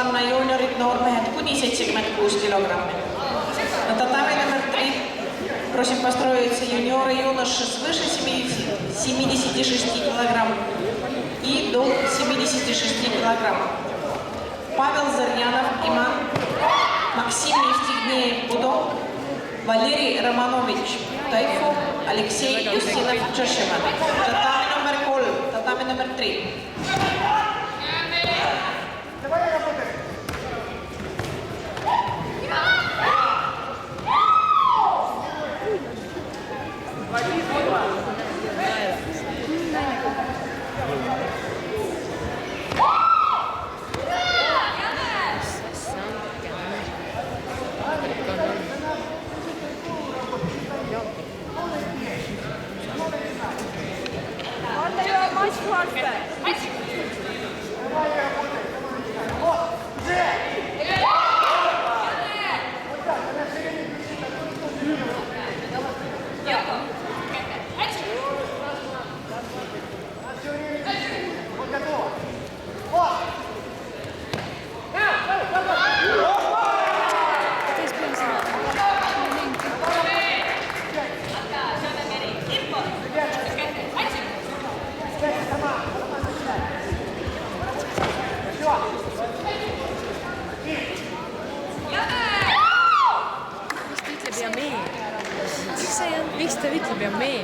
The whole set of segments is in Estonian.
panna juuniorid noormehed kuni 76 килограмм. На татами номер 3 просим построиться юниоры и юноши свыше 76 килограмм и до 76 килограмм. Павел Зарьянов, Иман, Максим Евстигнеев, Будо, Валерий Романович, Тайфу, Алексей Юстинов, Чешева. Татами номер 3, татами номер 3. Давай работай! Miks ta ütleb ja mee?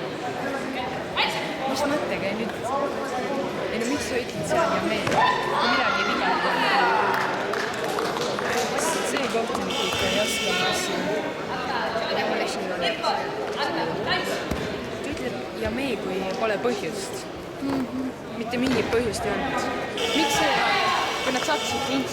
Mis mõttega ei nüüd? Ei no miks sa ütled seal ja mee? Kui midagi ei vigata. See kohtunik ikka ei oska massi. Ta ütleb ja mee, kui pole põhjust. Mitte mingit põhjust ei olnud. Miks see, kui nad saatsid